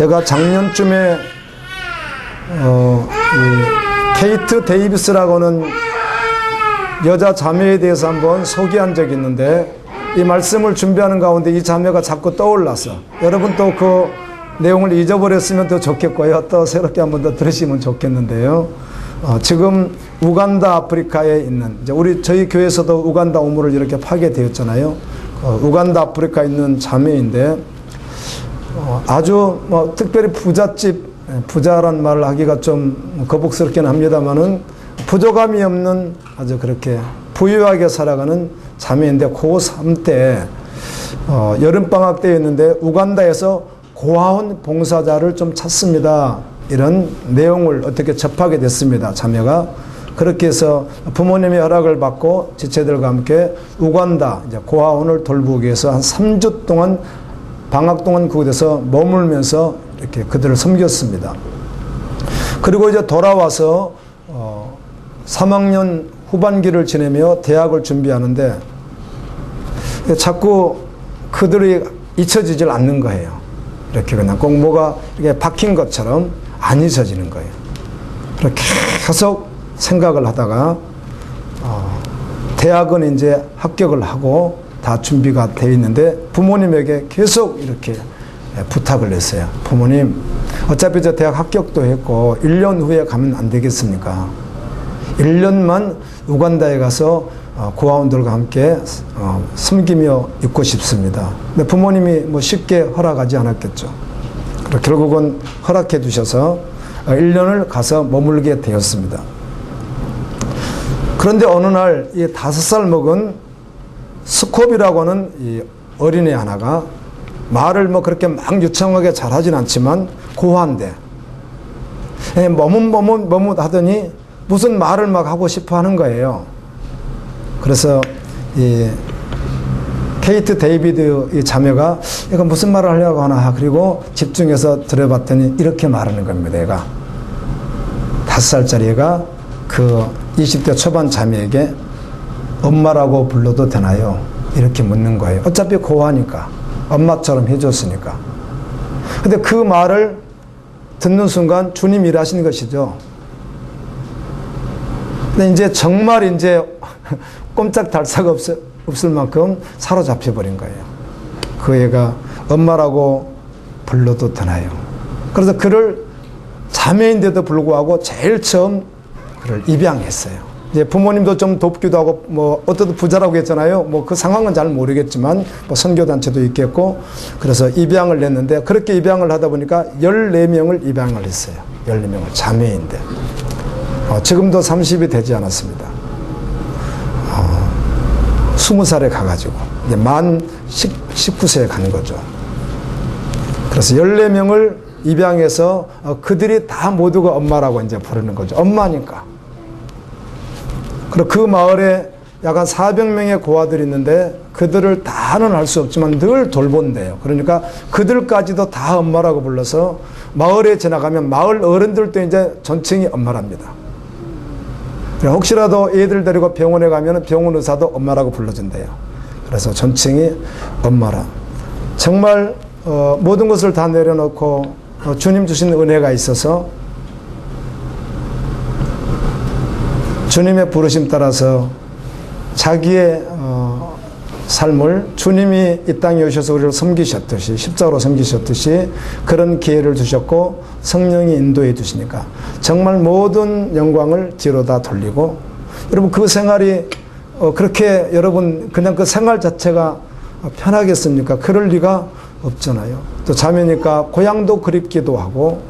제가 작년쯤에 이 케이트 데이비스라고는 여자 자매에 대해서 한번 소개한 적이 있는데, 이 말씀을 준비하는 가운데 이 자매가 자꾸 떠올랐어. 여러분 또 그 내용을 잊어버렸으면 더 좋겠고요. 또 새롭게 한번 더 들으시면 좋겠는데요. 지금 우간다 아프리카에 있는, 이제 저희 교회에서도 우간다 우물을 이렇게 파게 되었잖아요. 우간다 아프리카에 있는 자매인데, 아주 특별히 부자란 말을 하기가 좀 거북스럽긴 합니다만은 부족함이 없는 아주 그렇게 부유하게 살아가는 자매인데, 고3 때 여름방학 때였는데 우간다에서 고아원 봉사자를 좀 찾습니다. 이런 내용을 어떻게 접하게 됐습니다. 자매가. 그렇게 해서 부모님의 허락을 받고 지체들과 함께 우간다 이제 고아원을 돌보기 위해서 한 3주 동안 방학 동안 그곳에서 머물면서 이렇게 그들을 섬겼습니다. 그리고 이제 돌아와서 3학년 후반기를 지내며 대학을 준비하는데 자꾸 그들이 잊혀지질 않는 거예요. 이렇게 그냥 꼭 뭐가 이렇게 박힌 것처럼 안 잊혀지는 거예요. 그렇게 계속 생각을 하다가 대학은 이제 합격을 하고 다 준비가 되어 있는데 부모님에게 계속 이렇게 부탁을 했어요. 부모님, 어차피 저 대학 합격도 했고 1년 후에 가면 안 되겠습니까? 1년만 우간다에 가서 고아원들과 함께 섬기며 있고 싶습니다. 근데 부모님이 뭐 쉽게 허락하지 않았겠죠. 결국은 허락해 주셔서 1년을 가서 머물게 되었습니다. 그런데 어느 날 이 5살 먹은 스콥이라고 하는 이 어린애 하나가 말을 뭐 그렇게 막 유창하게 잘하진 않지만 고아인데 머뭇 하더니 무슨 말을 막 하고 싶어 하는 거예요. 그래서 이 케이트 데이비드 이 자매가 이거 무슨 말을 하려고 하나, 그리고 집중해서 들어봤더니 이렇게 말하는 겁니다. 얘가 5살짜리 애가 그 20대 초반 자매에게 엄마라고 불러도 되나요? 이렇게 묻는 거예요. 어차피 고아니까 엄마처럼 해줬으니까. 근데 그 말을 듣는 순간 주님 일하시는 것이죠. 근데 이제 정말 이제 꼼짝달싹 없을 만큼 사로잡혀 버린 거예요. 그 애가 엄마라고 불러도 되나요? 그래서 그를 자매인데도 불구하고 제일 처음 그를 입양했어요. 이제 부모님도 좀 돕기도 하고 뭐 어떤 부자라고 했잖아요. 뭐 그 상황은 잘 모르겠지만 뭐 선교단체도 있겠고, 그래서 입양을 했는데 그렇게 입양을 하다 보니까 14명을 입양을 했어요. 14명을 자매인데 지금도 30이 되지 않았습니다. 20살에 가가지고 이제 만 19세에 간 거죠. 그래서 14명을 입양해서 그들이 다 모두가 엄마라고 이제 부르는 거죠. 엄마니까. 그리고 그 마을에 약 한 400명의 고아들이 있는데 그들을 다는 할 수 없지만 늘 돌본대요. 그러니까 그들까지도 다 엄마라고 불러서 마을에 지나가면 마을 어른들도 이제 전칭이 엄마랍니다. 혹시라도 애들 데리고 병원에 가면 병원 의사도 엄마라고 불러준대요. 그래서 전칭이 엄마라. 정말 모든 것을 다 내려놓고 주님 주신 은혜가 있어서 주님의 부르심 따라서 자기의 삶을 주님이 이 땅에 오셔서 우리를 섬기셨듯이, 십자가로 섬기셨듯이 그런 기회를 주셨고 성령이 인도해 주시니까 정말 모든 영광을 뒤로 다 돌리고, 여러분 그 생활이 그렇게 여러분 그냥 그 생활 자체가 편하겠습니까? 그럴 리가 없잖아요. 또 자매니까 고향도 그립기도 하고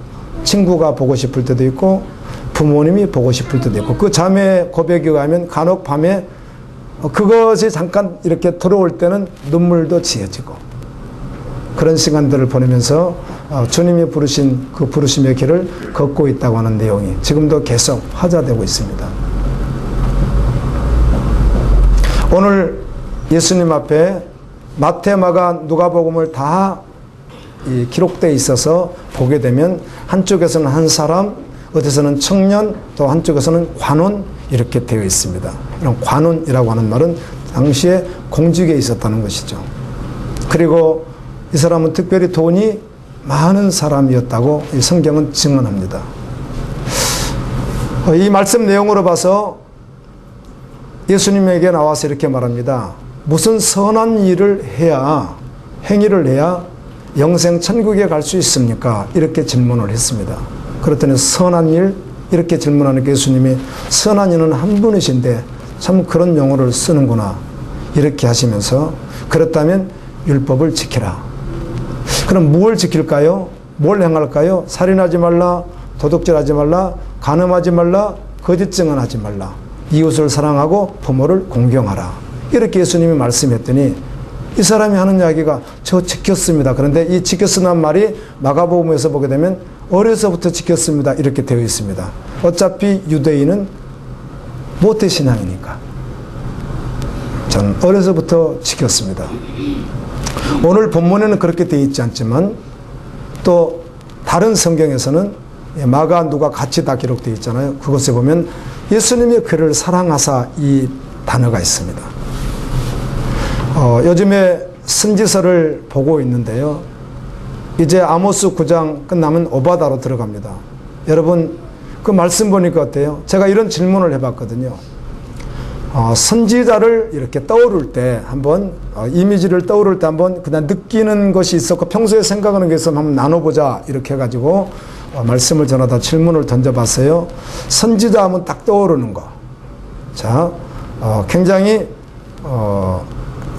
친구가 보고 싶을 때도 있고 부모님이 보고 싶을 때도 있고, 그 자매 고백에 의하면 간혹 밤에 그것이 잠깐 이렇게 들어올 때는 눈물도 지어지고, 그런 시간들을 보내면서 주님이 부르신 그 부르심의 길을 걷고 있다고 하는 내용이 지금도 계속 화제되고 있습니다. 오늘 예수님 앞에 마태, 마가, 누가복음을 다 기록되어 있어서 보게 되면 한쪽에서는 한 사람, 어디서는 청년, 또 한쪽에서는 관원 이렇게 되어 있습니다. 이런 관원이라고 하는 말은 당시에 공직에 있었다는 것이죠. 그리고 이 사람은 특별히 돈이 많은 사람이었다고 이 성경은 증언합니다. 이 말씀 내용으로 봐서 예수님에게 나와서 이렇게 말합니다. 무슨 선한 일을 해야, 행위를 해야 영생 천국에 갈 수 있습니까? 이렇게 질문을 했습니다. 그랬더니 선한 일? 이렇게 질문하니까 예수님이 선한 이는 한 분이신데 참 그런 용어를 쓰는구나 이렇게 하시면서 그렇다면 율법을 지키라. 그럼 뭘 지킬까요? 뭘 행할까요? 살인하지 말라, 도둑질하지 말라, 간음하지 말라, 거짓 증언하지 말라, 이웃을 사랑하고 부모를 공경하라. 이렇게 예수님이 말씀했더니 이 사람이 하는 이야기가 저 지켰습니다. 그런데 이 지켰으란 말이 마가복음에서 보게 되면 어려서부터 지켰습니다. 이렇게 되어 있습니다. 어차피 유대인은 모태신앙이니까 저는 어려서부터 지켰습니다. 오늘 본문에는 그렇게 되어 있지 않지만 또 다른 성경에서는 마가 누가 같이 다 기록되어 있잖아요. 그것에 보면 예수님이 그를 사랑하사 이 단어가 있습니다. 요즘에 선지서를 보고 있는데요. 이제 아모스 9장 끝나면 오바다로 들어갑니다. 여러분 그 말씀 보니까 어때요? 제가 이런 질문을 해봤거든요. 선지자를 이렇게 떠오를 때 한번 이미지를 떠오를 때 한번 그냥 느끼는 것이 있었고 평소에 생각하는 게 있으면 한번 나눠보자 이렇게 해가지고 말씀을 전하다 질문을 던져봤어요. 선지자 하면 딱 떠오르는 거. 자, 굉장히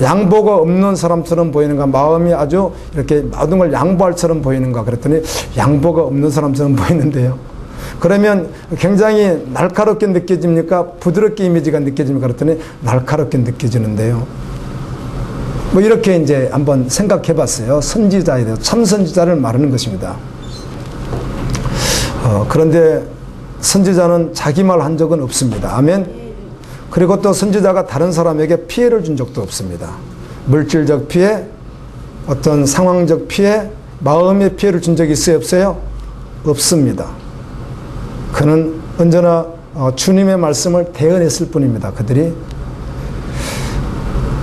양보가 없는 사람처럼 보이는가, 마음이 아주 이렇게 모든 걸 양보할처럼 보이는가 그랬더니 양보가 없는 사람처럼 보이는데요. 그러면 굉장히 날카롭게 느껴집니까? 부드럽게 이미지가 느껴집니까? 그랬더니 날카롭게 느껴지는데요. 뭐 이렇게 이제 한번 생각해 봤어요. 선지자에 대해서 참 선지자를 말하는 것입니다. 그런데 선지자는 자기 말 한 적은 없습니다. 아멘. 그리고 또 선지자가 다른 사람에게 피해를 준 적도 없습니다. 물질적 피해, 어떤 상황적 피해, 마음의 피해를 준 적이 있어요? 없어요? 없습니다. 그는 언제나 주님의 말씀을 대언했을 뿐입니다. 그들이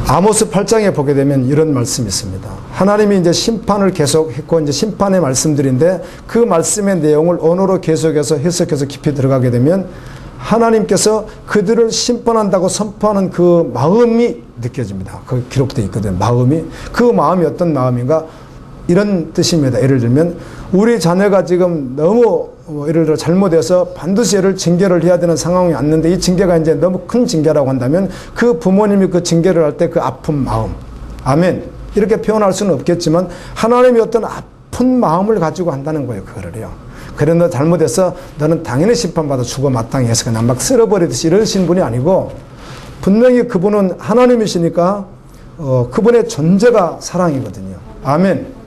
아모스 8장에 보게 되면 이런 말씀이 있습니다. 하나님이 이제 심판을 계속했고 이제 심판의 말씀들인데 그 말씀의 내용을 언어로 계속해서 해석해서 깊이 들어가게 되면 하나님께서 그들을 심판한다고 선포하는 그 마음이 느껴집니다. 그 기록되어 있거든요. 마음이. 그 마음이 어떤 마음인가? 이런 뜻입니다. 예를 들면 우리 자녀가 지금 너무 예를 들어 잘못해서 반드시 얘를 징계를 해야 되는 상황이 왔는데 이 징계가 이제 너무 큰 징계라고 한다면 그 부모님이 그 징계를 할 때 그 아픈 마음. 아멘. 이렇게 표현할 수는 없겠지만 하나님이 어떤 아픈 마음을 가지고 한다는 거예요. 그거를요. 그래 너 잘못해서 너는 당연히 심판받아 죽어 마땅히 해서 그냥 막 쓸어버리듯이 이러신 분이 아니고 분명히 그분은 하나님이시니까 그분의 존재가 사랑이거든요. 아멘.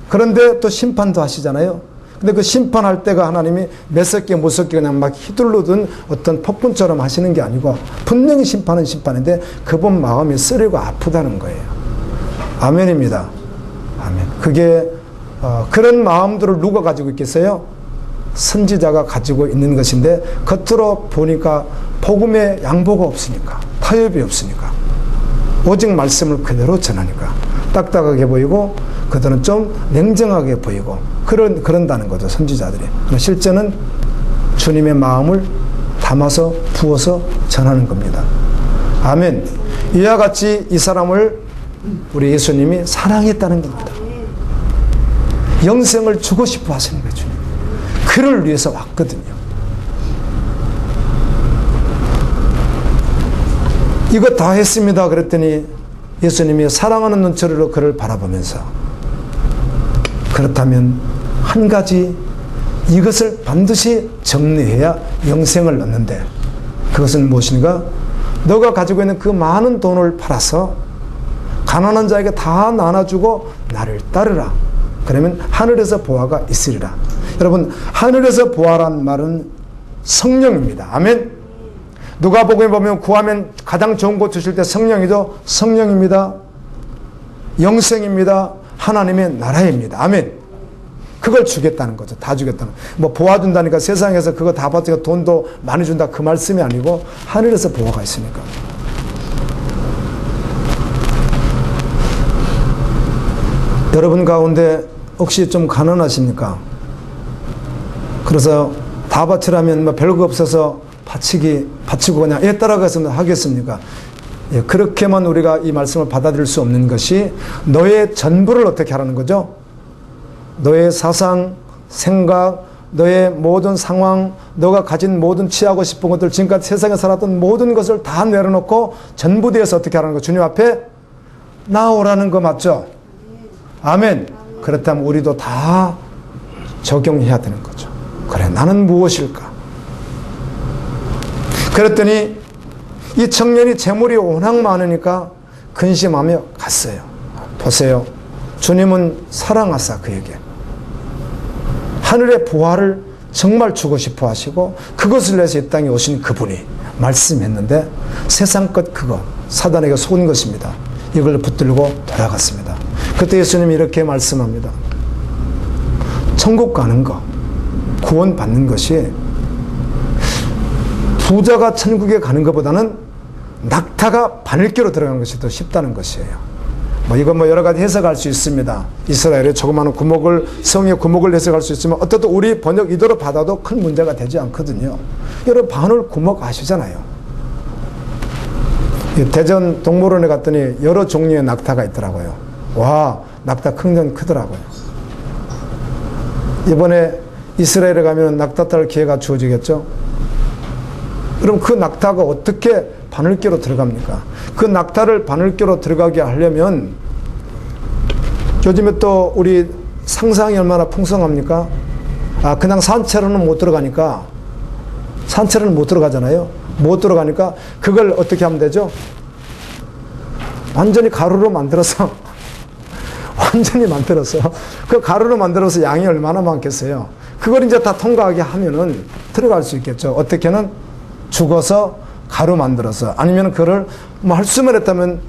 그런데 또 심판도 하시잖아요. 근데 그 심판할 때가 하나님이 매섭게 무섭게 그냥 막 휘둘르던 어떤 폭군처럼 하시는 게 아니고 분명히 심판은 심판인데 그분 마음이 쓰리고 아프다는 거예요. 아멘입니다. 아멘. 그게 그런 마음들을 누가 가지고 있겠어요? 선지자가 가지고 있는 것인데 겉으로 보니까 복음에 양보가 없으니까 타협이 없으니까 오직 말씀을 그대로 전하니까 딱딱하게 보이고 그들은 좀 냉정하게 보이고 그런다는 거죠. 선지자들이. 실제는 주님의 마음을 담아서 부어서 전하는 겁니다. 아멘. 이와 같이 이 사람을 우리 예수님이 사랑했다는 겁니다. 영생을 주고 싶어 하시는 거죠. 그를 위해서 왔거든요. 이거 다 했습니다. 그랬더니 예수님이 사랑하는 눈초리로 그를 바라보면서 그렇다면 한 가지 이것을 반드시 정리해야 영생을 얻는데 그것은 무엇인가? 너가 가지고 있는 그 많은 돈을 팔아서 가난한 자에게 다 나눠주고 나를 따르라. 그러면 하늘에서 보화가 있으리라. 여러분 하늘에서 보화란 말은 성령입니다. 아멘. 누가복음에 보면 구하면 가장 좋은 것 주실 때 성령이죠. 성령입니다. 영생입니다. 하나님의 나라입니다. 아멘. 그걸 주겠다는 거죠. 다 주겠다는. 뭐 보화 준다니까 세상에서 그거 다 받으니까 돈도 많이 준다 그 말씀이 아니고 하늘에서 보화가 있으니까. 여러분 가운데 혹시 좀 가난하십니까? 그래서 다 바치라면 뭐 별거 없어서 바치고 그냥 예 따라가서 하겠습니까? 예, 그렇게만 우리가 이 말씀을 받아들일 수 없는 것이 너의 전부를 어떻게 하라는 거죠? 너의 사상, 생각, 너의 모든 상황, 너가 가진 모든 취하고 싶은 것들, 지금까지 세상에 살았던 모든 것을 다 내려놓고 전부 되어서 어떻게 하라는 거? 주님 앞에 나오라는 거 맞죠? 아멘. 그렇다면 우리도 다 적용해야 되는 거죠. 그래, 나는 무엇일까? 그랬더니 이 청년이 재물이 워낙 많으니까 근심하며 갔어요. 보세요. 주님은 사랑하사 그에게 하늘의 부활을 정말 주고 싶어 하시고 그것을 위해서 이 땅에 오신 그분이 말씀했는데 세상 것 그거 사단에게 속은 것입니다. 이걸 붙들고 돌아갔습니다. 그때 예수님이 이렇게 말씀합니다. 천국 가는 거, 구원 받는 것이 부자가 천국에 가는 것보다는 낙타가 바늘귀로 들어가는 것이 더 쉽다는 것이에요. 이건 여러 가지 해석할 수 있습니다. 이스라엘의 조그마한 구멍을, 성의 구멍을 해석할 수 있지만, 어떻든 우리 번역 이대로 받아도 큰 문제가 되지 않거든요. 여러분, 바늘 구멍 아시잖아요. 대전 동물원에 갔더니 여러 종류의 낙타가 있더라고요. 와, 낙타 굉장히 크더라고요. 이번에 이스라엘에 가면 낙타 탈 기회가 주어지겠죠? 그럼 그 낙타가 어떻게 바늘귀로 들어갑니까? 그 낙타를 바늘귀로 들어가게 하려면 요즘에 또 우리 상상이 얼마나 풍성합니까? 그냥 산채로는 못 들어가니까, 산채로는 못 들어가잖아요. 못 들어가니까 그걸 어떻게 하면 되죠? 완전히 가루로 만들어서 완전히 만들어서 그 가루로 만들어서 양이 얼마나 많겠어요. 그걸 이제 다 통과하게 하면은 들어갈 수 있겠죠. 어떻게는 죽어서 가루 만들어서, 아니면 그걸 할 수만 했다면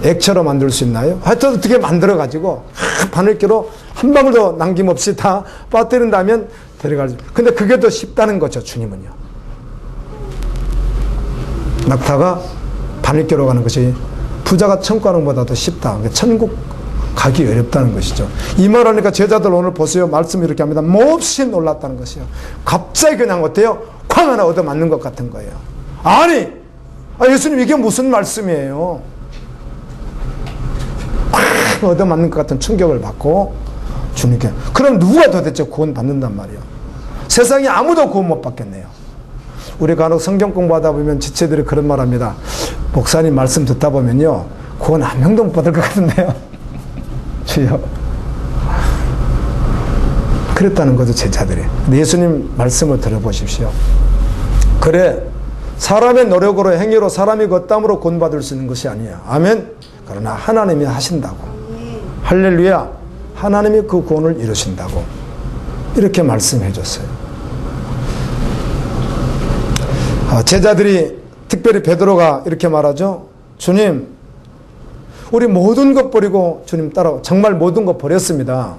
액체로 만들 수 있나요? 하여튼 어떻게 만들어 가지고 바늘기로 한 방울도 남김없이 다 빠뜨린다면 데려갈 수. 근데 그게 더 쉽다는 거죠. 주님은요. 낙타가 바늘기로 가는 것이 부자가 천국 가는 것보다 더 쉽다. 천국 가기 어렵다는 것이죠. 이 말하니까 제자들 오늘 보세요. 말씀 이렇게 합니다. 몹시 놀랐다는 것이요. 갑자기 그냥 어때요? 쾅 하나 얻어맞는 것 같은 거예요. 아니, 예수님 이게 무슨 말씀이에요? 쾅 얻어맞는 것 같은 충격을 받고 주님께. 그럼 누가 도대체 구원 받는단 말이에요? 세상에 아무도 구원 못 받겠네요. 우리 간혹 성경 공부하다 보면 지체들이 그런 말 합니다. 목사님 말씀 듣다 보면요, 구원 한 명도 못 받을 것 같은데요. 주여. 그랬다는 거죠, 제자들이. 예수님 말씀을 들어보십시오. 그래, 사람의 노력으로, 행위로, 사람이 그 땀으로 구원받을 수 있는 것이 아니야. 아멘. 그러나 하나님이 하신다고. 할렐루야. 하나님이 그 구원을 이루신다고. 이렇게 말씀해 줬어요. 제자들이, 특별히 베드로가 이렇게 말하죠. 주님, 우리 모든 것 버리고 주님 따라, 정말 모든 것 버렸습니다.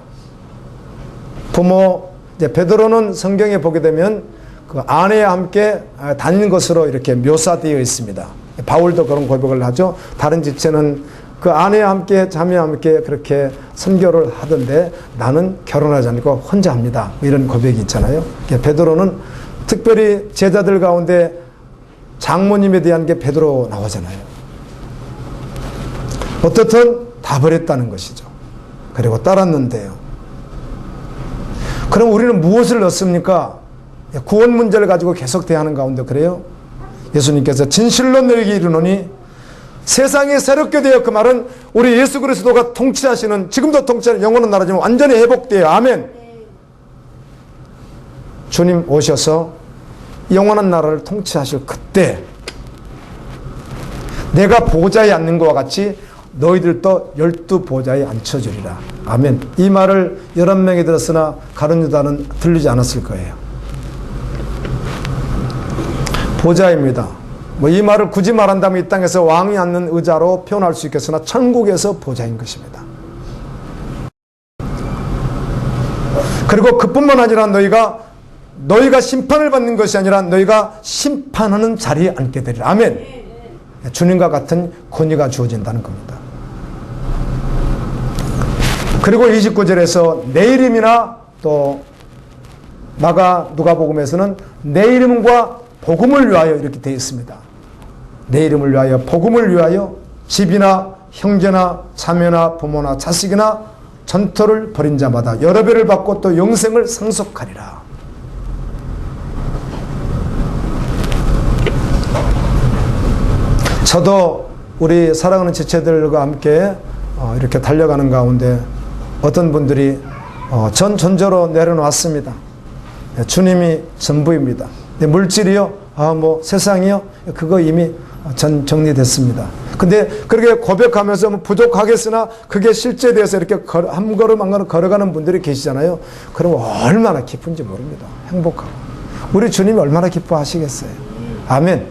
부모, 이제 베드로는 성경에 보게 되면 그 아내와 함께 다니는 것으로 이렇게 묘사되어 있습니다. 바울도 그런 고백을 하죠. 다른 지체는 그 아내와 함께, 자매와 함께 그렇게 선교를 하던데 나는 결혼하지 않고 혼자 합니다. 이런 고백이 있잖아요. 베드로는 특별히 제자들 가운데 장모님에 대한 게 베드로 나오잖아요. 어떻든 다 버렸다는 것이죠. 그리고 따랐는데요. 그럼 우리는 무엇을 넣습니까? 구원 문제를 가지고 계속 대하는 가운데 그래요? 예수님께서 진실로 너희에게 이르노니 세상에 새롭게 되어, 그 말은 우리 예수 그리스도가 통치하시는, 지금도 통치하는 영원한 나라지만 완전히 회복돼요. 아멘. 주님 오셔서 영원한 나라를 통치하실 그때 내가 보좌에 앉는 것과 같이 너희들도 12보좌에 앉혀주리라. 아멘. 이 말을 11명이 들었으나 가룟 유다는 들리지 않았을 거예요. 보좌입니다. 이 말을 굳이 말한다면 이 땅에서 왕이 앉는 의자로 표현할 수 있겠으나 천국에서 보좌인 것입니다. 그리고 그뿐만 아니라 너희가 심판을 받는 것이 아니라 너희가 심판하는 자리에 앉게 되리라. 아멘. 주님과 같은 권위가 주어진다는 겁니다. 그리고 29절에서 내 이름이나 또 누가복음에서는 내 이름과 복음을 위하여 이렇게 되어 있습니다. 내 이름을 위하여 복음을 위하여 집이나 형제나 자매나 부모나 자식이나 전토를 벌인 자마다 여러 배를 받고 또 영생을 상속하리라. 저도 우리 사랑하는 지체들과 함께 이렇게 달려가는 가운데 어떤 분들이 전 존재로 내려놓았습니다. 주님이 전부입니다. 물질이요? 세상이요? 그거 이미 정리됐습니다. 근데 그렇게 고백하면서 부족하겠으나 그게 실제돼서 이렇게 한 걸음 한 걸음 걸어가는 분들이 계시잖아요. 그럼 얼마나 기쁜지 모릅니다. 행복하고. 우리 주님이 얼마나 기뻐하시겠어요. 아멘.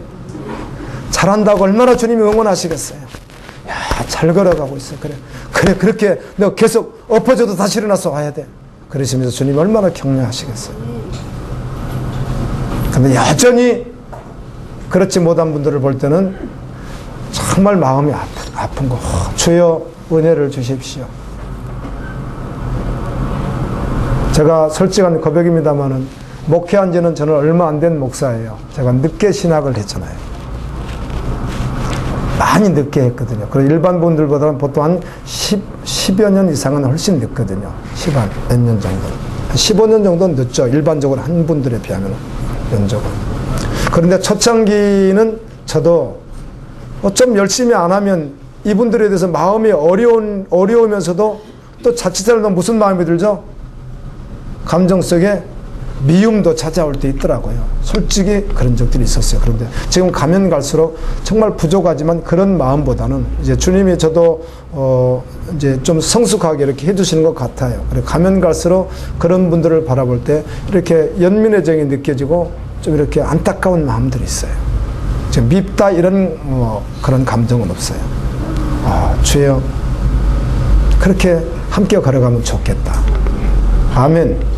잘한다고 얼마나 주님이 응원하시겠어요. 야, 잘 걸어가고 있어. 그래, 그렇게 너 계속 엎어져도 다시 일어나서 와야 돼. 그러시면서 주님이 얼마나 격려하시겠어요. 근데 여전히 그렇지 못한 분들을 볼 때는 정말 마음이 아픈 거. 주여 은혜를 주십시오. 제가 솔직한 고백입니다만은 목회한 지는 저는 얼마 안 된 목사예요. 제가 늦게 신학을 했잖아요. 많이 늦게 했거든요. 그리고 일반 분들보다는 보통 한 10여 년 이상은 훨씬 늦거든요. 10몇 년 정도. 15년 정도는 늦죠. 일반적으로 한 분들에 비하면 면적은. 그런데 초창기는 저도 좀 열심히 안 하면 이분들에 대해서 마음이 어려우면서도 또 자칫하면 무슨 마음이 들죠? 감정 속에 미움도 찾아올 때 있더라고요. 솔직히 그런 적들이 있었어요. 그런데 지금 가면 갈수록 정말 부족하지만 그런 마음보다는 이제 주님이 저도 이제 좀 성숙하게 이렇게 해주시는 것 같아요. 그리고 가면 갈수록 그런 분들을 바라볼 때 이렇게 연민의 정이 느껴지고 좀 이렇게 안타까운 마음들이 있어요. 지금 밉다 이런 그런 감정은 없어요. 주여 그렇게 함께 걸어가면 좋겠다. 아멘.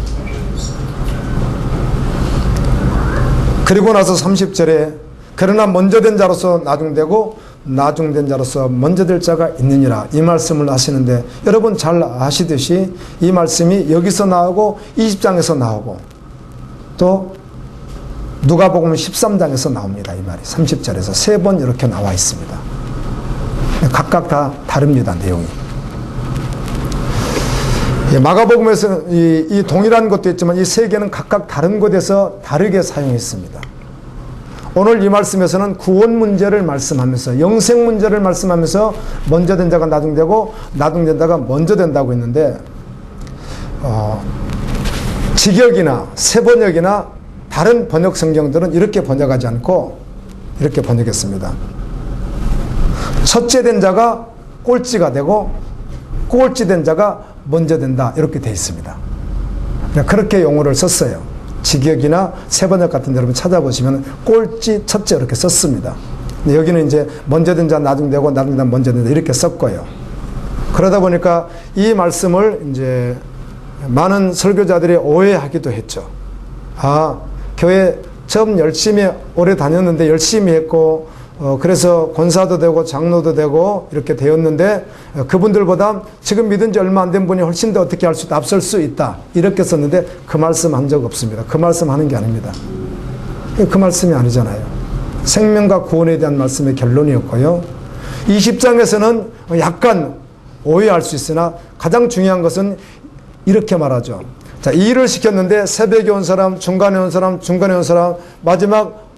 그리고 나서 30절에 그러나 먼저 된 자로서 나중되고 나중된 자로서 먼저 될 자가 있느니라 이 말씀을 하시는데 여러분 잘 아시듯이 이 말씀이 여기서 나오고 20장에서 나오고 또 누가복음 13장에서 나옵니다. 이 말이 30절에서 3번 이렇게 나와 있습니다. 각각 다 다릅니다. 내용이. 마가복음에서는 이 동일한 것도 있지만 이 세 개는 각각 다른 곳에서 다르게 사용했습니다. 오늘 이 말씀에서는 구원 문제를 말씀하면서 영생 문제를 말씀하면서 먼저 된 자가 나중되고 나중된 자가 먼저 된다고 했는데 직역이나 세번역이나 다른 번역 성경들은 이렇게 번역하지 않고 이렇게 번역했습니다. 첫째 된 자가 꼴찌가 되고 꼴찌 된 자가 먼저 된다 이렇게 되어 있습니다. 그렇게 용어를 썼어요. 직역이나 세번역 같은 데 여러분 찾아보시면 꼴찌 첫째 이렇게 썼습니다. 근데 여기는 이제 먼저 된 자 나중되고 나중된 자 먼저 된다 이렇게 썼고요. 그러다 보니까 이 말씀을 이제 많은 설교자들이 오해하기도 했죠. 교회 처음 열심히 오래 다녔는데 열심히 했고 그래서 권사도 되고 장로도 되고 이렇게 되었는데 그분들보다 지금 믿은 지 얼마 안 된 분이 훨씬 더 어떻게 할 수 있다, 앞설 수 있다 이렇게 썼는데 그 말씀 한 적 없습니다. 그 말씀 하는 게 아닙니다. 그 말씀이 아니잖아요. 생명과 구원에 대한 말씀의 결론이었고요. 20장에서는 약간 오해할 수 있으나 가장 중요한 것은 이렇게 말하죠. 자, 이 일을 시켰는데 새벽에 온 사람, 중간에 온 사람, 중간에 온 사람, 마지막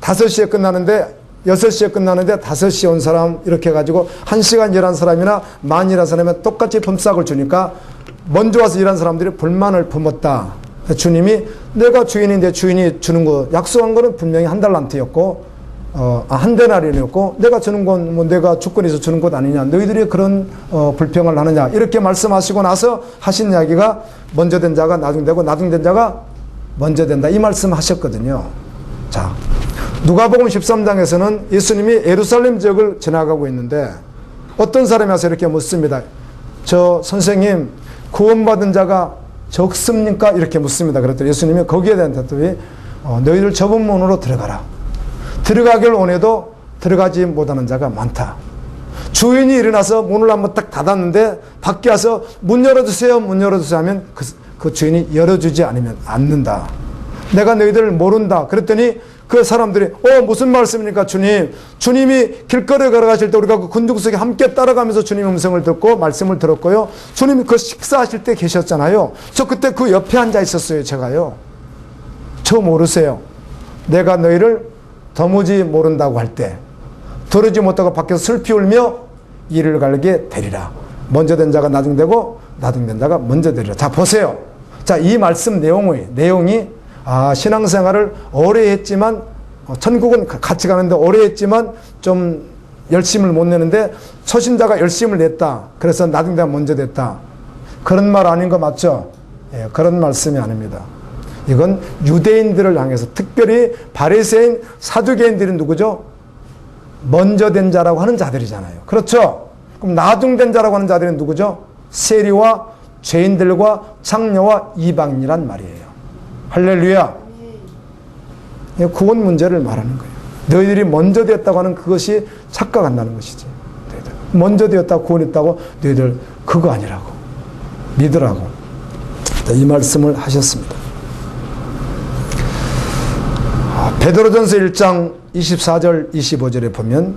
5시에 끝나는데 6시에 끝나는데 5시에 온 사람 이렇게 해가지고 1시간 일한 사람이나 많이 일한 사람이 똑같이 품삯을 주니까 먼저 와서 일한 사람들이 불만을 품었다. 주님이 내가 주인인데 주인이 주는 거 약속한 거는 분명히 한 달란트였고 한 데나리온이었고 내가 주는 건 뭐 내가 주권에서 주는 것 아니냐 너희들이 그런 불평을 하느냐 이렇게 말씀하시고 나서 하신 이야기가 먼저 된 자가 나중되고 나중된 자가 먼저 된다 이 말씀 하셨거든요. 자, 누가복음 13장에서는 예수님이 예루살렘 지역을 지나가고 있는데 어떤 사람이 와서 이렇게 묻습니다. 저 선생님 구원받은 자가 적습니까? 이렇게 묻습니다. 그랬더니 예수님이 거기에 대한 대답이 너희들 좁은 문으로 들어가라. 들어가길 원해도 들어가지 못하는 자가 많다. 주인이 일어나서 문을 한번 딱 닫았는데 밖에 와서 문 열어주세요, 문 열어주세요 하면 그 주인이 열어주지 않는다. 내가 너희들을 모른다. 그랬더니 그 사람들이 무슨 말씀입니까 주님? 주님이 길거리에 걸어가실 때 우리가 그 군중 속에 함께 따라가면서 주님 음성을 듣고 말씀을 들었고요. 주님이 그 식사하실 때 계셨잖아요. 저 그때 그 옆에 앉아 있었어요. 제가요. 저 모르세요. 내가 너희를 도무지 모른다고 할 때 들으지 못하고 밖에서 슬피 울며 이를 갈게 되리라. 먼저 된 자가 나중되고 나중된 자가 먼저 되리라. 자 보세요. 자, 이 말씀 내용이 신앙생활을 오래 했지만 천국은 같이 가는데 오래 했지만 좀 열심을 못 내는데 초신자가 열심을 냈다. 그래서 나중자가 먼저 됐다. 그런 말 아닌 거 맞죠? 예, 그런 말씀이 아닙니다. 이건 유대인들을 향해서 특별히 바리새인 사두개인들이 누구죠? 먼저 된 자라고 하는 자들이잖아요. 그렇죠? 그럼 나중된 자라고 하는 자들은 누구죠? 세리와 죄인들과 창녀와 이방인이란 말이에요. 할렐루야. 구원 문제를 말하는 거예요. 너희들이 먼저 되었다고 하는 그것이 착각한다는 것이지. 너희들 먼저 되었다고 구원했다고 너희들 그거 아니라고 믿으라고 이 말씀을 하셨습니다. 베드로전서 1장 24절 25절에 보면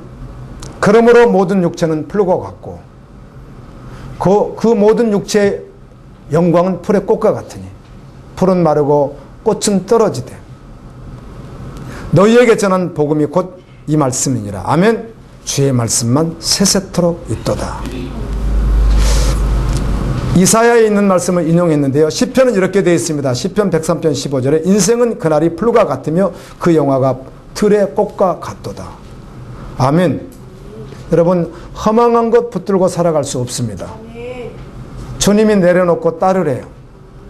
그러므로 모든 육체는 풀과 같고 그 모든 육체의 영광은 풀의 꽃과 같으니 풀은 마르고 꽃은 떨어지되 너희에게 전한 복음이 곧 이 말씀이니라. 아멘. 주의 말씀만 세세토록 있도다. 이사야에 있는 말씀을 인용했는데요. 시편은 이렇게 되어 있습니다. 시편 103편 15절에 인생은 그날이 풀과 같으며 그 영화가 들의 꽃과 같도다. 아멘. 여러분 허망한 것 붙들고 살아갈 수 없습니다. 주님이 내려놓고 따르래요.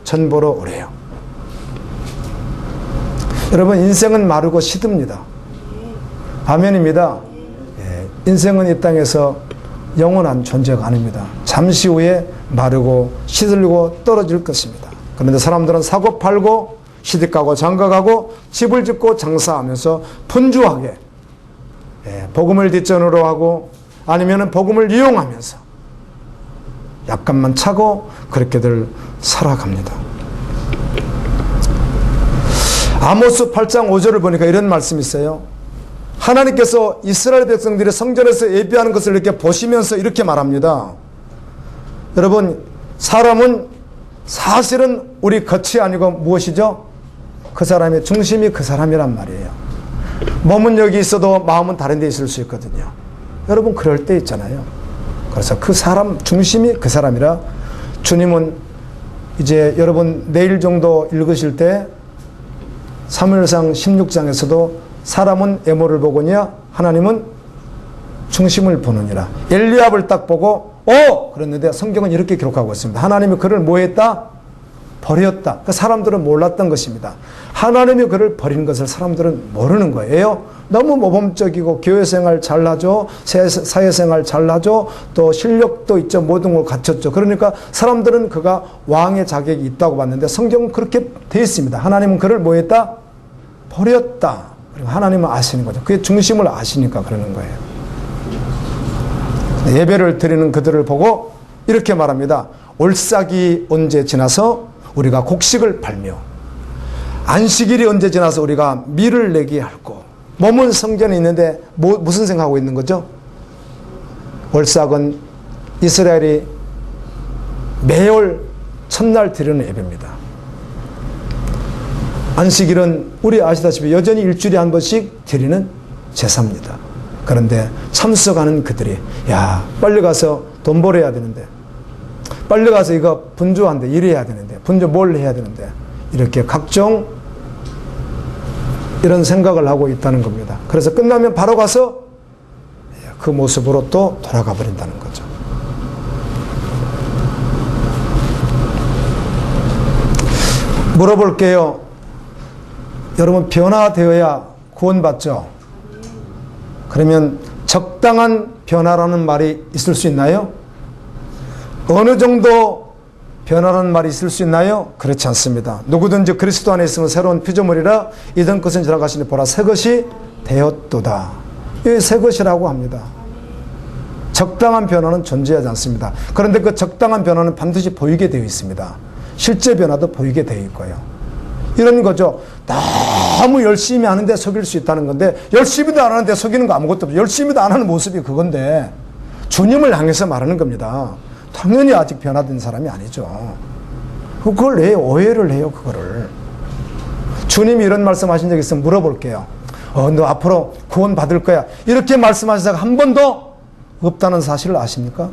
전보러 오래요. 여러분 인생은 마르고 시듭니다. 아멘입니다. 예, 인생은 이 땅에서 영원한 존재가 아닙니다. 잠시 후에 마르고 시들고 떨어질 것입니다. 그런데 사람들은 사고 팔고 시집가고 장가가고 집을 짓고 장사하면서 분주하게 복음을 뒷전으로 하고 아니면 복음을 이용하면서 약간만 차고 그렇게들 살아갑니다. 아모스 8장 5절을 보니까 이런 말씀이 있어요. 하나님께서 이스라엘 백성들이 성전에서 예배하는 것을 이렇게 보시면서 이렇게 말합니다. 여러분 사람은 사실은 우리 겉이 아니고 무엇이죠? 그 사람의 중심이 그 사람이란 말이에요. 몸은 여기 있어도 마음은 다른 데 있을 수 있거든요. 여러분 그럴 때 있잖아요. 그래서 그 사람 중심이 그 사람이라 주님은 이제 여러분 내일 정도 읽으실 때 사무엘상 16장에서도 사람은 외모를 보거니와 하나님은 중심을 보느니라. 엘리압을 딱 보고 그랬는데 성경은 이렇게 기록하고 있습니다. 하나님이 그를 뭐 했다? 버렸다. 그 사람들은 몰랐던 것입니다. 하나님이 그를 버린 것을 사람들은 모르는 거예요. 너무 모범적이고 교회생활 잘하죠. 사회생활 잘하죠. 또 실력도 있죠. 모든 걸 갖췄죠. 그러니까 사람들은 그가 왕의 자격이 있다고 봤는데 성경은 그렇게 되어 있습니다. 하나님은 그를 뭐 했다? 버렸다. 그리고 하나님은 아시는 거죠. 그의 중심을 아시니까 그러는 거예요. 예배를 드리는 그들을 보고 이렇게 말합니다. 올싹이 언제 지나서 우리가 곡식을 팔며 안식일이 언제 지나서 우리가 밀을 내게 할고. 몸은 성전에 있는데 무슨 생각하고 있는 거죠? 올싹은 이스라엘이 매월 첫날 드리는 예배입니다. 안식일은 우리 아시다시피 여전히 일주일에 한 번씩 드리는 제사입니다. 그런데 참석하는 그들이 빨리 가서 돈 벌어야 되는데 빨리 가서 이거 분주한데 일해야 되는데 분주 뭘 해야 되는데 이렇게 각종 이런 생각을 하고 있다는 겁니다. 그래서 끝나면 바로 가서 그 모습으로 또 돌아가 버린다는 거죠. 물어볼게요. 여러분 변화되어야 구원받죠? 그러면 적당한 변화라는 말이 있을 수 있나요? 어느 정도 변화라는 말이 있을 수 있나요? 그렇지 않습니다. 누구든지 그리스도 안에 있으면 새로운 피조물이라 이전 것은 지나가시니 보라 새 것이 되었도다. 이 새 것이라고 합니다. 적당한 변화는 존재하지 않습니다. 그런데 그 적당한 변화는 반드시 보이게 되어 있습니다. 실제 변화도 보이게 되어 있고요. 이런 거죠. 너무 열심히 하는데 속일 수 있다는 건데, 열심히도 안 하는데 속이는 거 아무것도 없어요. 열심히도 안 하는 모습이 그건데, 주님을 향해서 말하는 겁니다. 당연히 아직 변화된 사람이 아니죠. 그걸 왜 오해를 해요, 그거를. 주님이 이런 말씀 하신 적 있으면 물어볼게요. 너 앞으로 구원 받을 거야. 이렇게 말씀하시다가 한 번도 없다는 사실을 아십니까?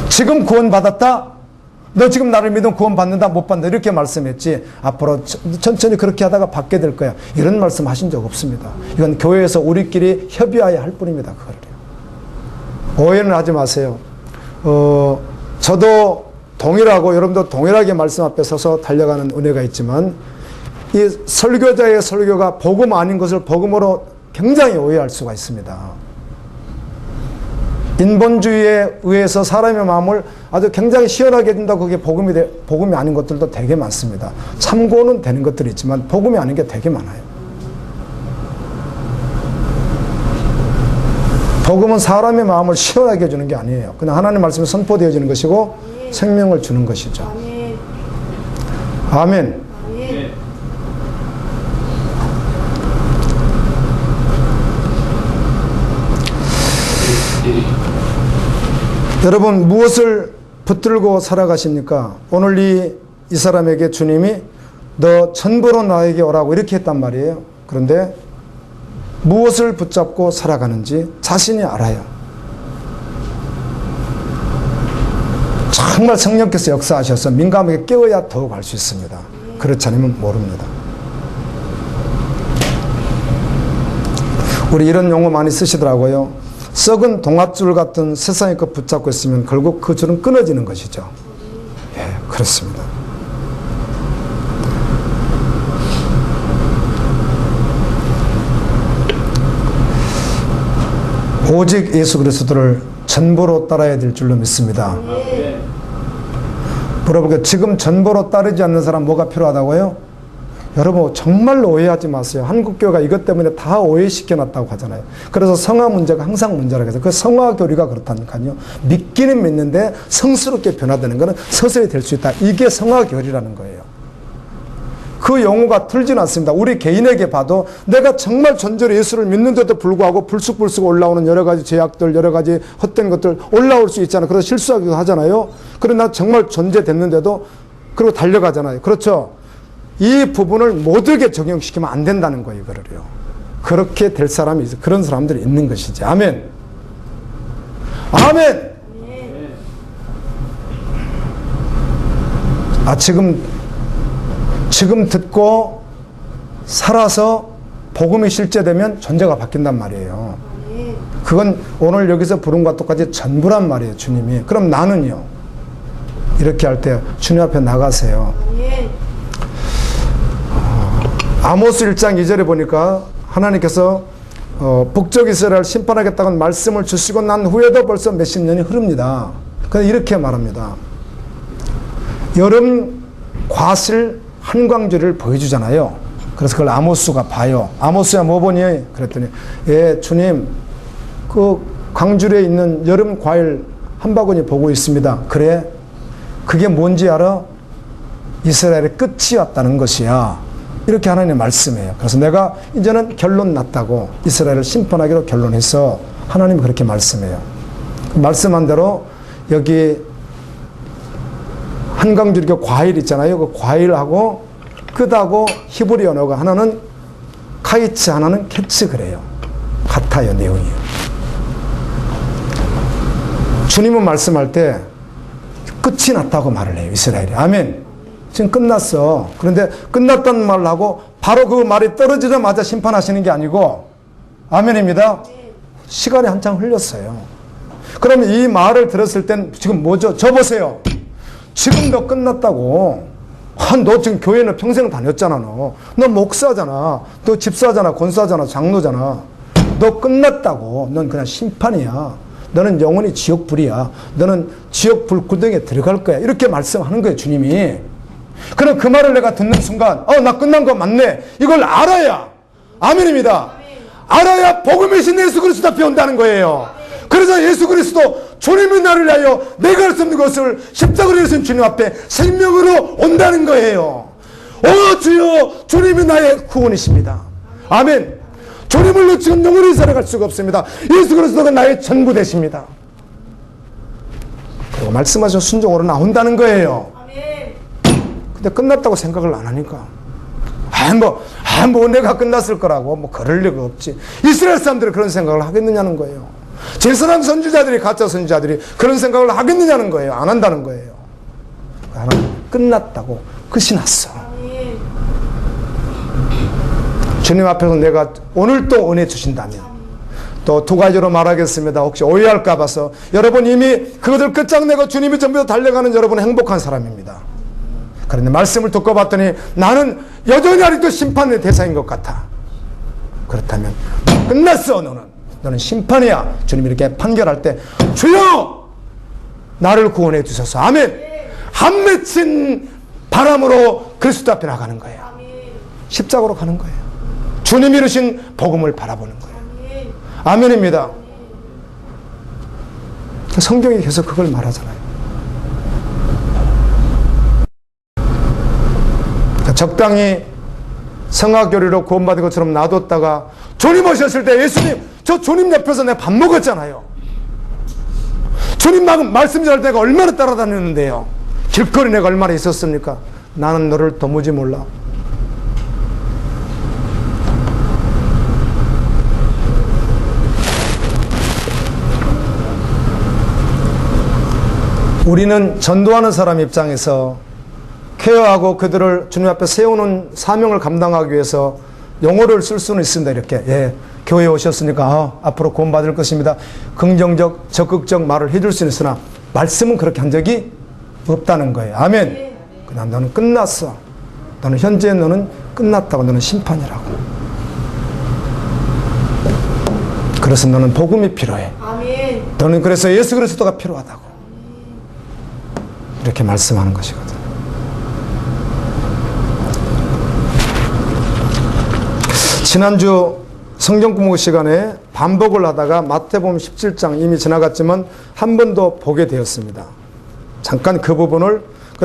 지금 구원 받았다? 너 지금 나를 믿으면 구원 받는다? 못 받는다? 이렇게 말씀했지. 앞으로 천천히 그렇게 하다가 받게 될 거야. 이런 말씀 하신 적 없습니다. 이건 교회에서 우리끼리 협의해야 할 뿐입니다. 그거를요. 오해는 하지 마세요. 저도 동일하고 여러분도 동일하게 말씀 앞에 서서 달려가는 은혜가 있지만, 이 설교자의 설교가 복음 아닌 것을 복음으로 굉장히 오해할 수가 있습니다. 인본주의에 의해서 사람의 마음을 아주 굉장히 시원하게 해준다고 그게 복음이 아닌 것들도 되게 많습니다. 참고는 되는 것들이 있지만 복음이 아닌 게 되게 많아요. 복음은 사람의 마음을 시원하게 해주는 게 아니에요. 그냥 하나님의 말씀이 선포되어지는 것이고 생명을 주는 것이죠. 아멘. 여러분, 무엇을 붙들고 살아가십니까? 오늘 이 사람에게 주님이 너 전부로 나에게 오라고 이렇게 했단 말이에요. 그런데 무엇을 붙잡고 살아가는지 자신이 알아요. 정말 성령께서 역사하셔서 민감하게 깨워야 더욱 알 수 있습니다. 그렇지 않으면 모릅니다. 우리 이런 용어 많이 쓰시더라고요. 썩은 동아줄 같은 세상의 것 붙잡고 있으면 결국 그 줄은 끊어지는 것이죠. 예, 그렇습니다. 오직 예수 그리스도를 전부로 따라야 될 줄로 믿습니다. 물어볼게요. 지금 전부로 따르지 않는 사람 뭐가 필요하다고요? 여러분, 정말로 오해하지 마세요. 한국교회가 이것 때문에 다 오해시켜놨다고 하잖아요. 그래서 성화 문제가 항상 문제라고 해서 그 성화 교리가 그렇다니까요. 믿기는 믿는데 성스럽게 변화되는 것은 서서히 될 수 있다. 이게 성화 교리라는 거예요. 그 용어가 틀리진 않습니다. 우리 개인에게 봐도 내가 정말 전적으로 예수를 믿는데도 불구하고 불쑥불쑥 올라오는 여러 가지 죄악들, 여러 가지 헛된 것들 올라올 수 있잖아요. 그래서 실수하기도 하잖아요. 그러나 정말 존재됐는데도 그리고 달려가잖아요. 그렇죠? 이 부분을 모두에게 적용시키면 안 된다는 거예요, 이거를요. 그렇게 될 사람이 있어. 그런 사람들이 있는 것이지. 아멘. 아멘. 지금 듣고 살아서 복음이 실제되면 존재가 바뀐단 말이에요. 그건 오늘 여기서 부른 것과 똑같이 전부란 말이에요, 주님이. 그럼 나는요? 이렇게 할 때 주님 앞에 나가세요. 아모스 1장 2절에 보니까 하나님께서 북쪽 이스라엘 심판하겠다는 말씀을 주시고 난 후에도 벌써 몇십 년이 흐릅니다. 그래서 이렇게 말합니다. 여름 과실 한광주를 보여주잖아요. 그래서 그걸 아모스가 봐요. 아모스야 뭐 보니? 그랬더니 예, 주님 그 광주리에 있는 여름 과일 한 바구니 보고 있습니다. 그래? 그게 뭔지 알아? 이스라엘의 끝이 왔다는 것이야. 이렇게 하나님 말씀해요. 그래서 내가 이제는 결론 났다고 이스라엘을 심판하기로 결론해서 하나님이 그렇게 말씀해요. 말씀한 대로 여기 한강줄기 과일 있잖아요. 그 과일하고 끝하고 히브리 언어가 하나는 카이츠 하나는 캐츠 그래요. 같아요, 내용이. 주님은 말씀할 때 끝이 났다고 말을 해요, 이스라엘이. 아멘. 지금 끝났어. 그런데 끝났다는 말을 하고 바로 그 말이 떨어지자마자 심판하시는 게 아니고 아멘입니다. 시간이 한참 흘렸어요. 그러면 이 말을 들었을 땐 지금 뭐죠? 저 보세요. 지금 너 끝났다고. 너 지금 교회는 평생 다녔잖아. 너 목사잖아. 너 집사잖아. 권사잖아. 장로잖아. 너 끝났다고. 넌 그냥 심판이야. 너는 영원히 지옥불이야. 너는 지옥불 구덩이에 들어갈 거야. 이렇게 말씀하는 거예요, 주님이. 그럼 그 말을 내가 듣는 순간 나 끝난 거 맞네. 이걸 알아야 아멘입니다. 알아야 복음이신 예수 그리스도 앞에 온다는 거예요. 그래서 예수 그리스도 주님이 나를 위하여 내가 할 수 없는 것을 십자가로 예수님 주님 앞에 생명으로 온다는 거예요. 오 주여, 주님이 나의 구원이십니다. 아멘. 주님을 놓치고 영원히 살아갈 수가 없습니다. 예수 그리스도가 나의 전부 되십니다. 그리고 말씀하신 순종으로 나온다는 거예요. 근데 끝났다고 생각을 안 하니까 내가 끝났을 거라고 그럴 리가 없지. 이스라엘 사람들이 그런 생각을 하겠느냐는 거예요. 제선한 선지자들이, 가짜 선지자들이 그런 생각을 하겠느냐는 거예요. 안 한다는 거예요. 하나님 끝났다고 끝이 났어. 주님 앞에서 내가 오늘 또 은혜 주신다면, 또 두 가지로 말하겠습니다. 혹시 오해할까 봐서. 여러분 이미 그것을 끝장내고 주님이 전부 다 달려가는 여러분은 행복한 사람입니다. 그런데 말씀을 듣고 봤더니 나는 여전히 아직도 심판의 대상인 것 같아. 그렇다면 끝났어. 너는 심판이야. 주님이 이렇게 판결할 때 주여 나를 구원해 주소서. 아멘. 한 맺힌 바람으로 그리스도 앞에 나가는 거예요. 십자가로 가는 거예요. 주님이 이루신 복음을 바라보는 거예요. 아멘입니다. 성경이 계속 그걸 말하잖아요. 적당히 성화교리로 구원받은 것처럼 놔뒀다가 주님 오셨을 때 예수님, 저 주님 옆에서 내가 밥 먹었잖아요. 주님 말씀 전할 때가 얼마나 따라다녔는데요. 길거리 내가 얼마나 있었습니까? 나는 너를 도무지 몰라. 우리는 전도하는 사람 입장에서 케어하고 그들을 주님 앞에 세우는 사명을 감당하기 위해서 용어를 쓸 수는 있습니다. 이렇게 교회에 오셨으니까 앞으로 구원받을 것입니다. 긍정적, 적극적 말을 해줄 수는 있으나 말씀은 그렇게 한 적이 없다는 거예요. 아멘. 그냥 너는 끝났어. 너는 현재 너는 끝났다고. 너는 심판이라고. 그래서 너는 복음이 필요해. 아멘. 너는 그래서 예수 그리스도가 필요하다고. 이렇게 말씀하는 것이거든. 지난주 성경 공부 시간에 반복을 하다가 마태복음 17장 이미 지나갔지만 한 번 더 보게 되었습니다. 잠깐 그 부분을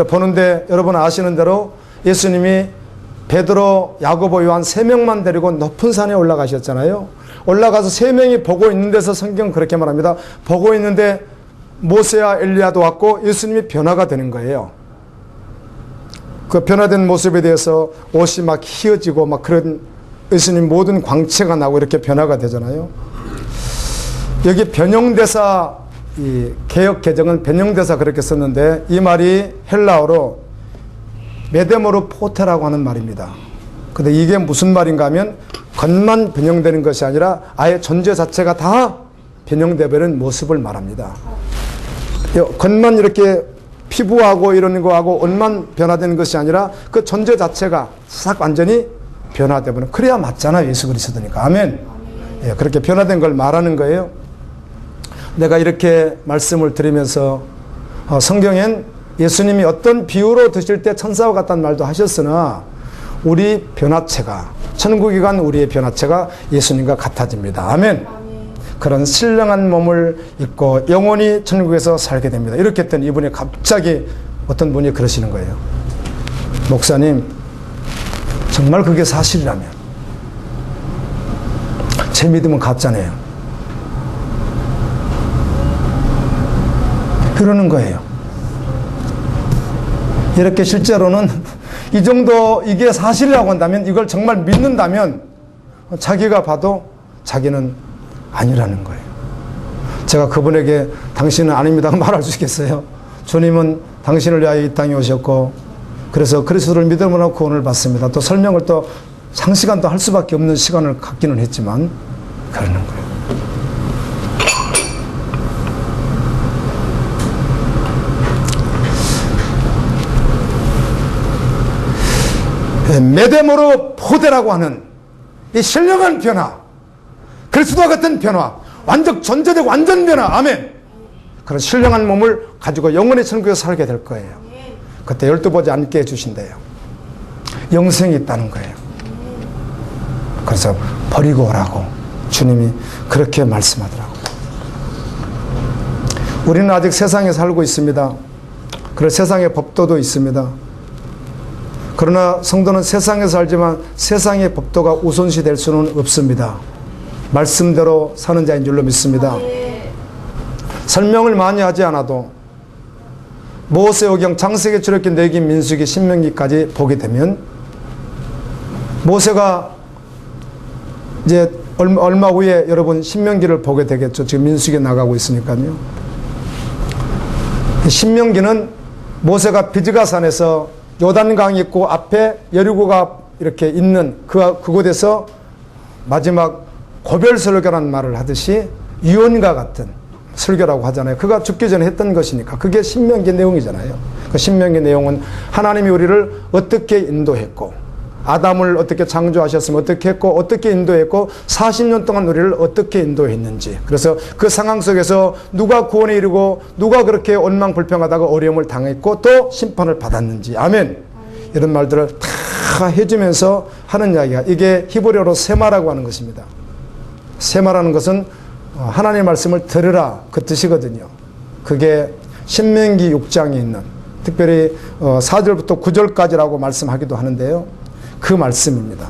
보는데 여러분 아시는 대로 예수님이 베드로, 야고보, 요한 3명만 데리고 높은 산에 올라가셨잖아요. 올라가서 3명이 보고 있는 데서 성경은 그렇게 말합니다. 보고 있는데 모세와 엘리야도 왔고 예수님이 변화가 되는 거예요. 그 변화된 모습에 대해서 옷이 막 휘어지고 막 그런 예수님 모든 광채가 나고 이렇게 변화가 되잖아요. 여기 변형대사, 이 개역 개정은 변형대사 그렇게 썼는데 이 말이 헬라어로 메데모르 포테라고 하는 말입니다. 근데 이게 무슨 말인가 하면 겉만 변형되는 것이 아니라 아예 존재 자체가 다 변형되버린 모습을 말합니다. 겉만 이렇게 피부하고 이런 거하고 옷만 변화되는 것이 아니라 그 존재 자체가 싹 완전히 변화되버린. 그래야 맞잖아요. 예수 그리스도니까. 아멘. 그렇게 변화된 걸 말하는 거예요. 내가 이렇게 말씀을 드리면서 성경엔 예수님이 어떤 비유로 드실 때 천사와 같다는 말도 하셨으나 우리 변화체가, 천국에 간 우리의 변화체가 예수님과 같아집니다. 아멘. 그런 신령한 몸을 입고 영원히 천국에서 살게 됩니다. 이렇게 했더니 이분이 갑자기 어떤 분이 그러시는 거예요. 목사님, 정말 그게 사실이라면 제 믿음은 가짜네요. 그러는 거예요. 이렇게 실제로는 이 정도 이게 사실이라고 한다면, 이걸 정말 믿는다면 자기가 봐도 자기는 아니라는 거예요. 제가 그분에게 당신은 아닙니다 말할 수 있겠어요? 주님은 당신을 위하여 이 땅에 오셨고 그래서 그리스도를 믿음으로 구원을 받습니다. 또 설명을 또 장시간 또 할 수밖에 없는 시간을 갖기는 했지만 그러는 거예요. 메데모르 포데라고 하는 이 신령한 변화, 그리스도와 같은 변화, 완전 존재되고 완전 변화. 아멘. 그런 신령한 몸을 가지고 영원히 천국에서 살게 될 거예요. 그때 열두 보지 않게 해주신대요. 영생이 있다는 거예요. 그래서 버리고 오라고 주님이 그렇게 말씀하더라고요. 우리는 아직 세상에 살고 있습니다. 그래서 세상의 법도도 있습니다. 그러나 성도는 세상에 살지만 세상의 법도가 우선시 될 수는 없습니다. 말씀대로 사는 자인 줄로 믿습니다. 설명을 많이 하지 않아도 모세오경, 창세기, 출애굽기, 레위기, 민수기, 신명기까지 보게 되면 모세가 이제 얼마 후에 여러분 신명기를 보게 되겠죠. 지금 민수기 나가고 있으니까요. 신명기는 모세가 비즈가산에서 요단강이 있고 앞에 여리고가 이렇게 있는 그곳에서 마지막 고별 설교라는 말을 하듯이 유언과 같은 설교라고 하잖아요. 그가 죽기 전에 했던 것이니까 그게 신명기 내용이잖아요. 그 신명기 내용은 하나님이 우리를 어떻게 인도했고 아담을 어떻게 창조하셨으면 어떻게 했고 어떻게 인도했고 40년 동안 우리를 어떻게 인도했는지, 그래서 그 상황 속에서 누가 구원에 이르고 누가 그렇게 원망불평하다가 어려움을 당했고 또 심판을 받았는지, 아멘, 이런 말들을 다 해주면서 하는 이야기가 이게 히브리어로 세마라고 하는 것입니다. 세마라는 것은 하나님의 말씀을 들으라 그 뜻이거든요. 그게 신명기 6장에 있는 특별히 4절부터 9절까지라고 말씀하기도 하는데요. 그 말씀입니다.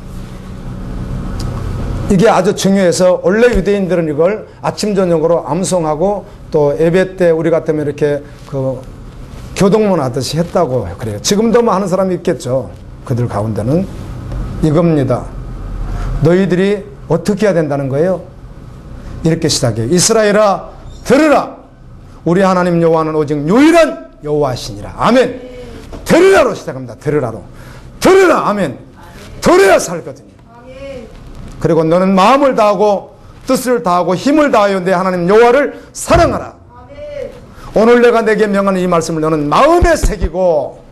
이게 아주 중요해서 원래 유대인들은 이걸 아침 저녁으로 암송하고 또 예배 때 우리 같으면 이렇게 그 교동문 하듯이 했다고 그래요. 지금도 뭐 하는 사람이 있겠죠. 그들 가운데는 이겁니다. 너희들이 어떻게 해야 된다는 거예요? 이렇게 시작해요. 이스라엘아 들으라. 우리 하나님 여호와는 오직 유일한 여호와시니라. 아멘. 들으라로 시작합니다. 들으라로. 들으라. 아멘. 들어야 살거든요. 그리고 너는 마음을 다하고 뜻을 다하고 힘을 다하여 내 하나님 여호와를 사랑하라. 오늘 내가 내게 명하는 이 말씀을 너는 마음에 새기고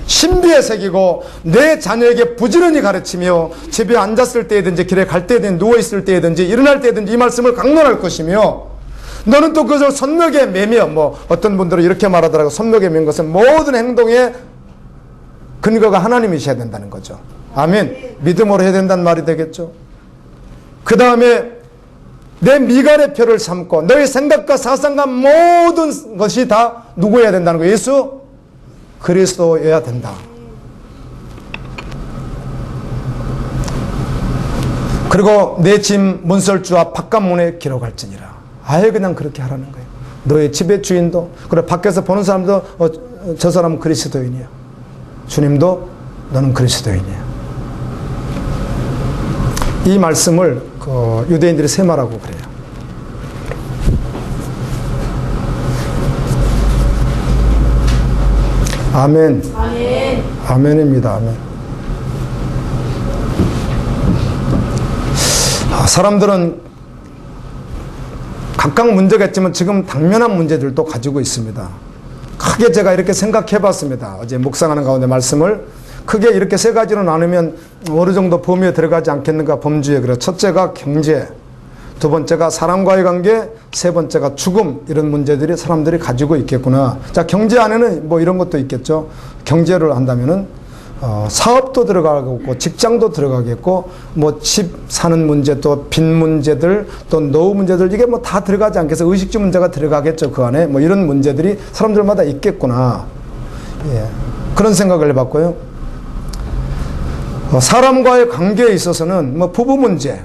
신비에 새기고 내 자녀에게 부지런히 가르치며 집에 앉았을 때든지 길에 갈 때든지 누워있을 때든지 일어날 때든지 이 말씀을 강론할 것이며, 너는 또 그것을 손목에 매며, 뭐 어떤 분들은 이렇게 말하더라고. 손목에 맨 것은 모든 행동에 근거가 하나님이셔야 된다는 거죠. 아멘. 믿음으로 해야 된다는 말이 되겠죠. 그 다음에 내 미간의 표를 삼고 너의 생각과 사상과 모든 것이 다 누구여야 된다는 거예요? 예수 그리스도여야 된다. 그리고 내 짐 문설주와 바깥문에 기록할지니라. 아예 그냥 그렇게 하라는 거예요. 너의 집의 주인도, 그래 밖에서 보는 사람도 저 사람은 그리스도인이야. 주님도 너는 그리스도인이야. 이 말씀을 유대인들이 세마라고 그래요. 아멘. 아멘. 아멘입니다. 아멘. 사람들은 각각 문제가 있지만 지금 당면한 문제들도 가지고 있습니다. 크게 제가 이렇게 생각해 봤습니다. 어제 묵상하는 가운데 말씀을 크게 이렇게 세 가지로 나누면 어느 정도 범위에 들어가지 않겠는가. 범주에. 그래. 첫째가 경제, 두 번째가 사람과의 관계, 세 번째가 죽음, 이런 문제들이 사람들이 가지고 있겠구나. 자, 경제 안에는 뭐 이런 것도 있겠죠. 경제를 한다면은 사업도 들어가겠고 직장도 들어가겠고 뭐 집 사는 문제, 또 빚 문제들, 또 노후 문제들, 이게 뭐 다 들어가지 않겠어. 의식주 문제가 들어가겠죠. 그 안에 뭐 이런 문제들이 사람들마다 있겠구나. 예. 그런 생각을 해봤고요. 사람과의 관계에 있어서는 뭐 부부 문제,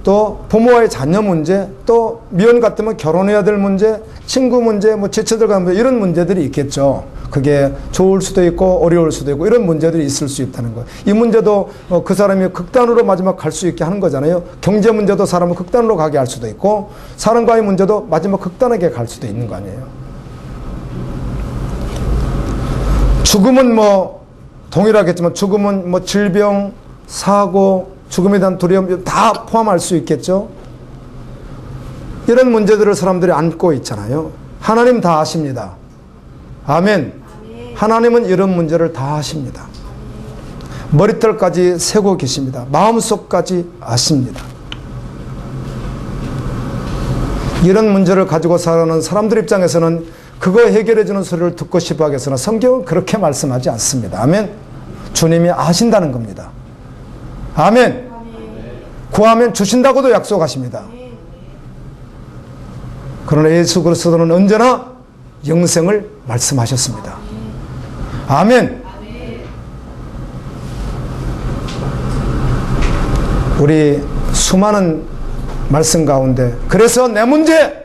또 부모와의 자녀 문제, 또 미혼 같으면 결혼해야 될 문제, 친구 문제, 뭐 지체들과 문제, 이런 문제들이 있겠죠. 그게 좋을 수도 있고 어려울 수도 있고 이런 문제들이 있을 수 있다는 거예요. 이 문제도 그 사람이 극단으로 마지막 갈 수 있게 하는 거잖아요. 경제 문제도 사람을 극단으로 가게 할 수도 있고 사람과의 문제도 마지막 극단하게 갈 수도 있는 거 아니에요. 죽음은 뭐 동일하겠지만 죽음은 뭐 질병, 사고, 죽음에 대한 두려움 다 포함할 수 있겠죠. 이런 문제들을 사람들이 안고 있잖아요. 하나님 다 아십니다. 아멘. 하나님은 이런 문제를 다 아십니다. 머리털까지 세고 계십니다. 마음속까지 아십니다. 이런 문제를 가지고 사는 사람들 입장에서는 그거 해결해 주는 소리를 듣고 싶어 하겠으나 성경은 그렇게 말씀하지 않습니다. 아멘. 주님이 아신다는 겁니다. 아멘. 구하면 주신다고도 약속하십니다. 그러나 예수 그리스도는 언제나 영생을 말씀하셨습니다. 아멘. 우리 수많은 말씀 가운데 그래서 내 문제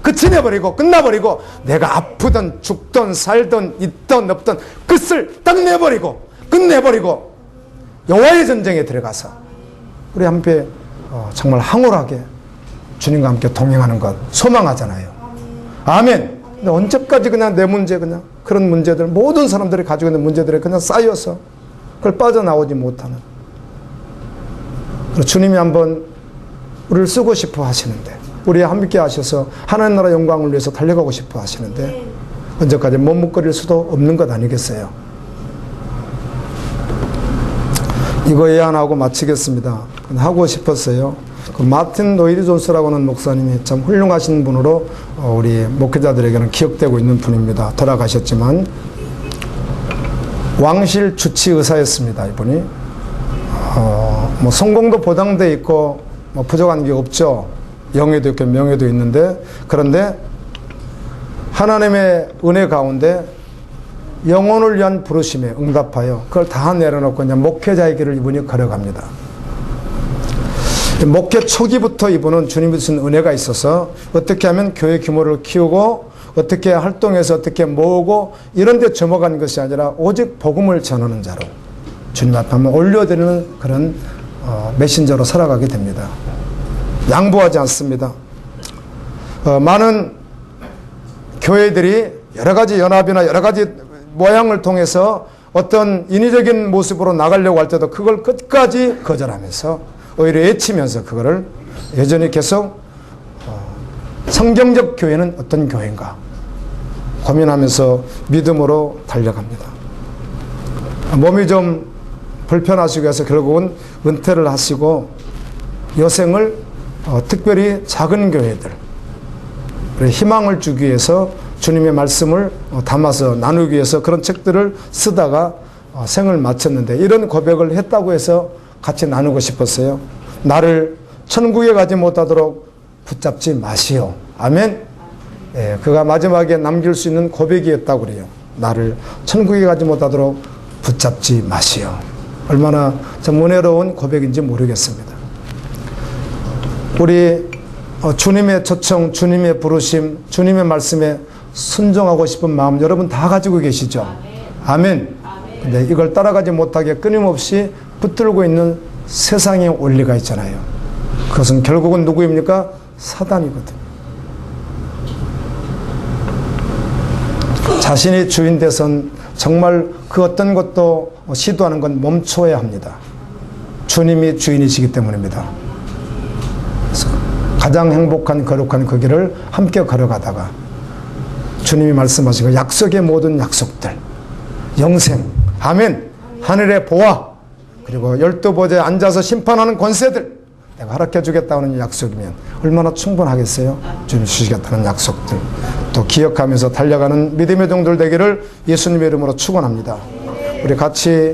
끝내버리고 끝나버리고 내가 아프든 죽든 살든 있든 없든 끝을 딱 내버리고 끝내버리고 여호와의 전쟁에 들어가서 우리 함께 정말 황홀하게 주님과 함께 동행하는 것 소망하잖아요. 아멘. 근데 언제까지 그냥 내 문제 그냥 그런 문제들 모든 사람들이 가지고 있는 문제들에 그냥 쌓여서 그걸 빠져나오지 못하는 주님이 한번 우리를 쓰고 싶어 하시는데 우리 함께 하셔서 하나님 나라 영광을 위해서 달려가고 싶어 하시는데 언제까지 머뭇거릴 수도 없는 것 아니겠어요? 이거 예언하고 마치겠습니다. 하고 싶었어요. 그 마틴 노이드 존스라고 하는 목사님이 참 훌륭하신 분으로 우리 목회자들에게는 기억되고 있는 분입니다. 돌아가셨지만 왕실 주치 의사였습니다. 이분이 뭐 성공도 보장돼 있고 뭐 부족한 게 없죠. 영예도 있고 명예도 있는데 그런데 하나님의 은혜 가운데 영혼을 위한 부르심에 응답하여 그걸 다 내려놓고 그냥 목회자의 길을 이분이 걸어갑니다. 목회 초기부터 이분은 주님이 주신 은혜가 있어서 어떻게 하면 교회 규모를 키우고 어떻게 활동해서 어떻게 모으고 이런 데 접어간 것이 아니라 오직 복음을 전하는 자로 주님 앞에 한번 올려드리는 그런 메신저로 살아가게 됩니다. 양보하지 않습니다. 많은 교회들이 여러 가지 연합이나 여러 가지 모양을 통해서 어떤 인위적인 모습으로 나가려고 할 때도 그걸 끝까지 거절하면서 오히려 외치면서 그거를 여전히 계속 성경적 교회는 어떤 교회인가 고민하면서 믿음으로 달려갑니다. 몸이 좀 불편하시고 해서 결국은 은퇴를 하시고 여생을 특별히 작은 교회들 희망을 주기 위해서 주님의 말씀을 담아서 나누기 위해서 그런 책들을 쓰다가 생을 마쳤는데 이런 고백을 했다고 해서 같이 나누고 싶었어요. 나를 천국에 가지 못하도록 붙잡지 마시오. 아멘. 예, 그가 마지막에 남길 수 있는 고백이었다고 그래요. 나를 천국에 가지 못하도록 붙잡지 마시오. 얼마나 참 은혜로운 고백인지 모르겠습니다. 우리 주님의 초청, 주님의 부르심, 주님의 말씀에 순종하고 싶은 마음 여러분 다 가지고 계시죠? 아멘. 근데 이걸 따라가지 못하게 끊임없이 붙들고 있는 세상의 원리가 있잖아요. 그것은 결국은 누구입니까? 사단이거든요. 자신이 주인 돼선 정말 그 어떤 것도 시도하는 건 멈춰야 합니다. 주님이 주인이시기 때문입니다. 그래서 가장 행복한 거룩한 그 길을 함께 걸어가다가 주님이 말씀하시고 약속의 모든 약속들 영생 아멘 하늘의 보화 그리고 12보좌에 앉아서 심판하는 권세들 내가 허락해 주겠다는 약속이면 얼마나 충분하겠어요? 주님 주시겠다는 약속들 또 기억하면서 달려가는 믿음의 종들 되기를 예수님의 이름으로 축원합니다. 우리 같이